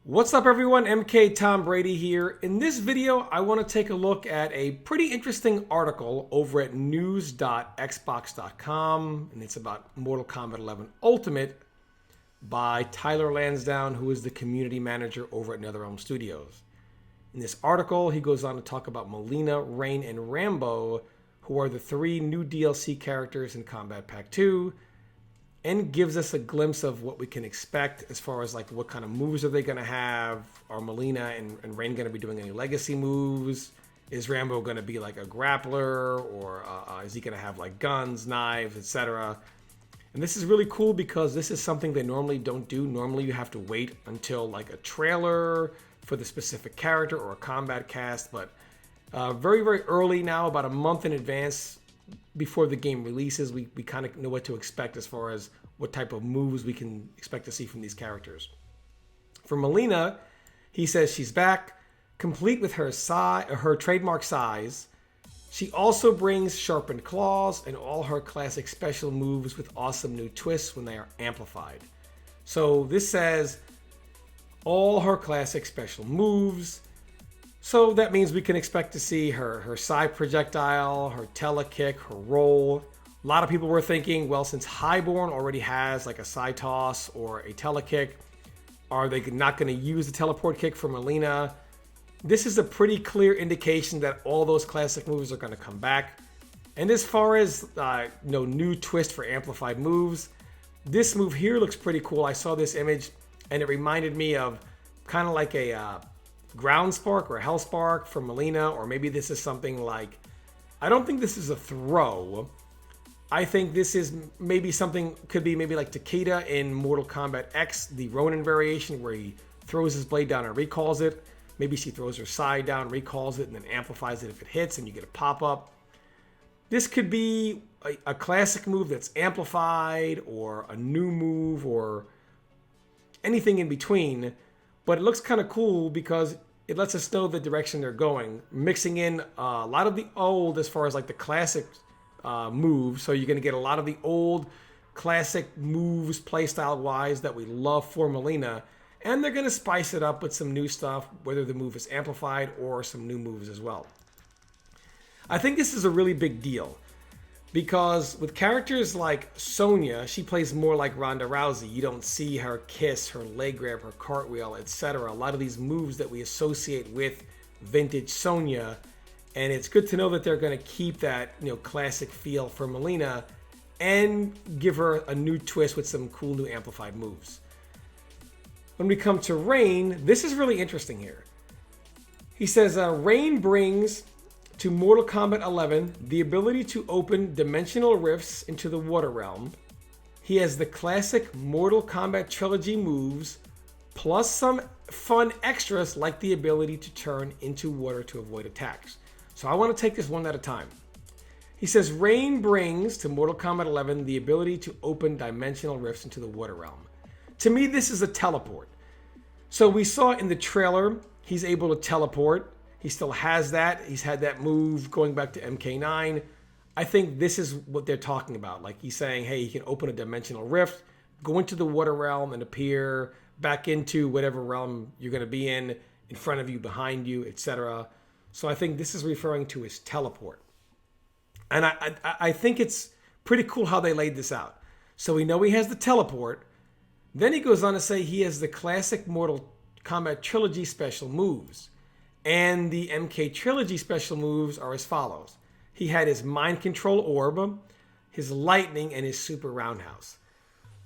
What's up everyone, MK Tom Brady here. In this video, I want to take a look at a pretty interesting article over at news.xbox.com, and it's about Mortal Kombat 11 Ultimate by Tyler Lansdowne, who is the community manager over at NetherRealm Studios. In this article, he goes on to talk about Mileena, Rain, and Rambo, who are the three new DLC characters in Kombat Pack 2, and gives us a glimpse of what we can expect as far as like what kind of moves are they going to have. Are Mileena and Rain going to be doing any legacy moves? Is Rambo going to be like a grappler, or is he going to have like guns, knives, etc.? And this is really cool because this is something they normally don't do. Normally you have to wait until like a trailer for the specific character or a combat cast, but very, very early now, about a month in advance before the game releases, we kind of know what to expect as far as what type of moves we can expect to see from these characters. For Mileena, he says she's back, complete with her trademark size. She also brings sharpened claws and all her classic special moves with awesome new twists when they are amplified. So this says all her classic special moves. So that means we can expect to see her side projectile, her telekick, her roll. A lot of people were thinking, well, since Highborn already has like a side toss or a telekick, are they not going to use the teleport kick for Mileena? This is a pretty clear indication that all those classic moves are going to come back. And as far as new twist for amplified moves, this move here looks pretty cool. I saw this image and it reminded me of kind of like a ground spark or a hell spark from Mileena, or maybe this is something like, I don't think this is a throw. I think this is maybe something, could be maybe like Takeda in Mortal Kombat X, the Ronin variation, where he throws his blade down and recalls it. Maybe she throws her side down, recalls it, and then amplifies it if it hits and you get a pop-up. This could be a classic move that's amplified, or a new move, or anything in between. But it looks kind of cool because it lets us know the direction they're going, mixing in a lot of the old as far as like the classic moves. So you're going to get a lot of the old classic moves playstyle wise that we love for Mileena, and they're going to spice it up with some new stuff, whether the move is amplified or some new moves as well. I think this is a really big deal because with characters like Sonya, she plays more like Ronda Rousey. You don't see her kiss, her leg grab, her cartwheel, etc. A lot of these moves that we associate with vintage Sonya, and it's good to know that they're going to keep that classic feel for Mileena and give her a new twist with some cool new amplified moves. When we come to Rain, this is really interesting here. He says Rain brings to Mortal Kombat 11 the ability to open dimensional rifts into the water realm. He has the classic Mortal Kombat trilogy moves, plus some fun extras like the ability to turn into water to avoid attacks. So I want to take this one at a time. He says Rain brings to Mortal Kombat 11 the ability to open dimensional rifts into the water realm. To me, this is a teleport. So we saw in the trailer, he's able to teleport. He still has that. He's had that move going back to MK9. I think this is what they're talking about. Like he's saying, hey, he can open a dimensional rift, go into the water realm and appear back into whatever realm you're going to be in front of you, behind you, etc. So I think this is referring to his teleport. And I think it's pretty cool how they laid this out. So we know he has the teleport. Then he goes on to say he has the classic Mortal Kombat trilogy special moves. And the MK trilogy special moves are as follows. He had his mind control orb, his lightning, and his super roundhouse.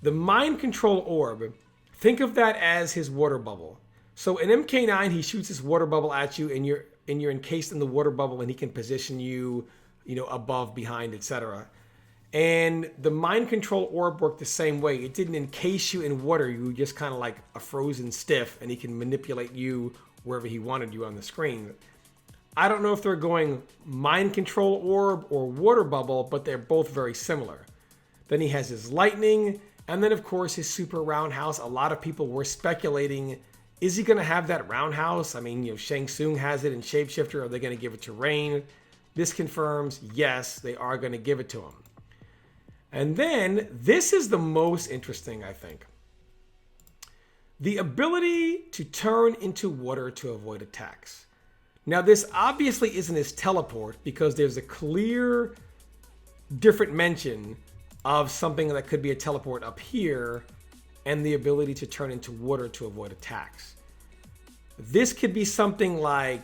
The mind control orb, think of that as his water bubble. So in MK9, he shoots his water bubble at you, and you're encased in the water bubble, and he can position you, above, behind, etc. And the mind control orb worked the same way. It didn't encase you in water. You were just kind of like a frozen stiff, and he can manipulate you wherever he wanted you on the screen. I don't know if they're going mind control orb or water bubble, but they're both very similar. Then he has his lightning, and then of course his super roundhouse. A lot of people were speculating, is he going to have that roundhouse? I mean, Shang Tsung has it in Shapeshifter. Are they going to give it to Rain? This confirms, yes, they are going to give it to him. And then this is the most interesting, I think. The ability to turn into water to avoid attacks. Now, this obviously isn't his teleport because there's a clear different mention of something that could be a teleport up here and the ability to turn into water to avoid attacks. This could be something like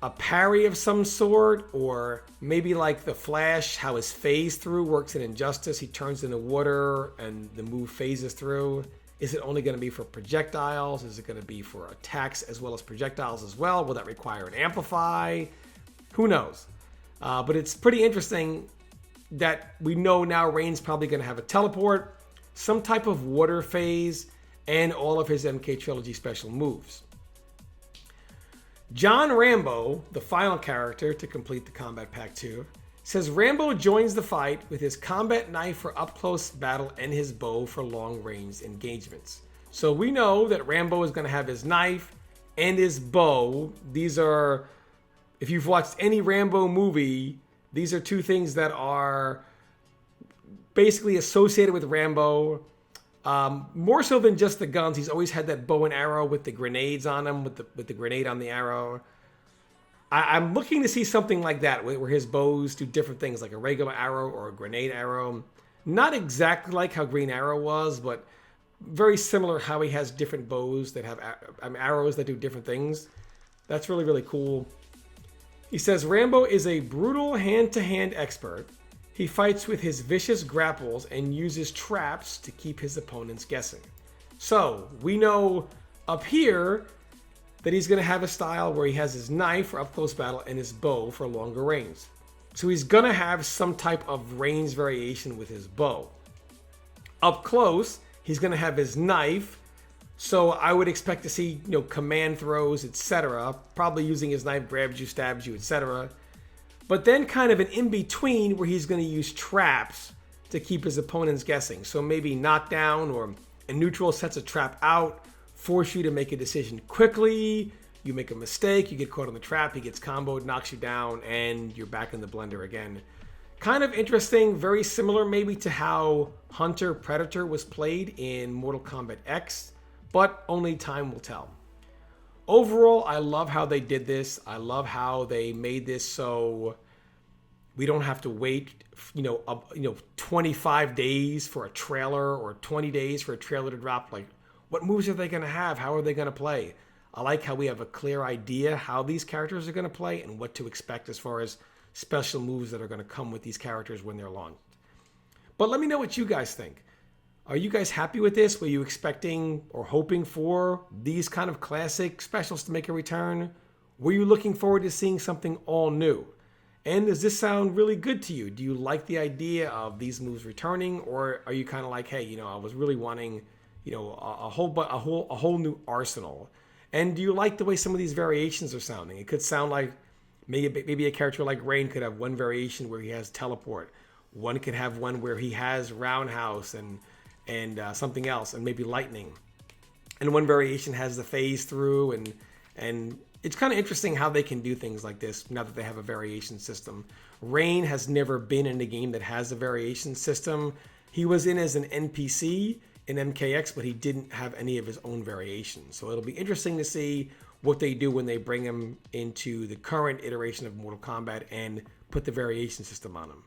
a parry of some sort, or maybe like the Flash, how his phase through works in Injustice. He turns into water and the move phases through. Is it only going to be for projectiles? Is it going to be for attacks as well as projectiles as well? Will that require an amplify? Who knows? But it's pretty interesting that we know now Rain's probably going to have a teleport, some type of water phase, and all of his MK Trilogy special moves. John Rambo, the final character to complete the Kombat Pack 2, says Rambo joins the fight with his combat knife for up-close battle and his bow for long-range engagements. So we know that Rambo is going to have his knife and his bow. These are, if you've watched any Rambo movie, these are two things that are basically associated with Rambo. More so than just the guns. He's always had that bow and arrow with the grenades on him, with the grenade on the arrow. I'm looking to see something like that, where his bows do different things, like a regular arrow or a grenade arrow. Not exactly like how Green Arrow was, but very similar how he has different bows that have arrows that do different things. That's really, really cool. He says Rambo is a brutal hand-to-hand expert. He fights with his vicious grapples and uses traps to keep his opponents guessing. So we know up here that he's going to have a style where he has his knife for up-close battle and his bow for longer range. So he's going to have some type of range variation with his bow. Up close, he's going to have his knife. So I would expect to see, command throws, etc. Probably using his knife, grabs you, stabs you, etc. But then kind of an in-between where he's going to use traps to keep his opponents guessing. So maybe knockdown or a neutral sets a trap out, force you to make a decision quickly. You make a mistake, you get caught on the trap, he gets comboed, knocks you down, and you're back in the blender again. Kind of interesting, very similar maybe to how Hunter Predator was played in Mortal Kombat X, but only time will tell. Overall, I love how they did this. I love how they made this so we don't have to wait, 25 days for a trailer or 20 days for a trailer to drop. Like, what moves are they going to have? How are they going to play? I like how we have a clear idea how these characters are going to play and what to expect as far as special moves that are going to come with these characters when they're launched. But let me know what you guys think. Are you guys happy with this? Were you expecting or hoping for these kind of classic specials to make a return? Were you looking forward to seeing something all new? And does this sound really good to you? Do you like the idea of these moves returning? Or are you kind of like, hey, I was really wanting, a whole new arsenal? And do you like the way some of these variations are sounding? It could sound like maybe a character like Rain could have one variation where he has teleport. One could have one where he has roundhouse and something else, and maybe lightning. And one variation has the phase through, and it's kind of interesting how they can do things like this now that they have a variation system. Rain has never been in a game that has a variation system. He was in as an NPC in MKX, but he didn't have any of his own variations. So it'll be interesting to see what they do when they bring him into the current iteration of Mortal Kombat and put the variation system on him.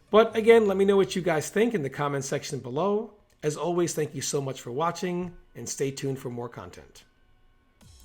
But again, let me know what you guys think in the comment section below. As always, thank you so much for watching, and stay tuned for more content.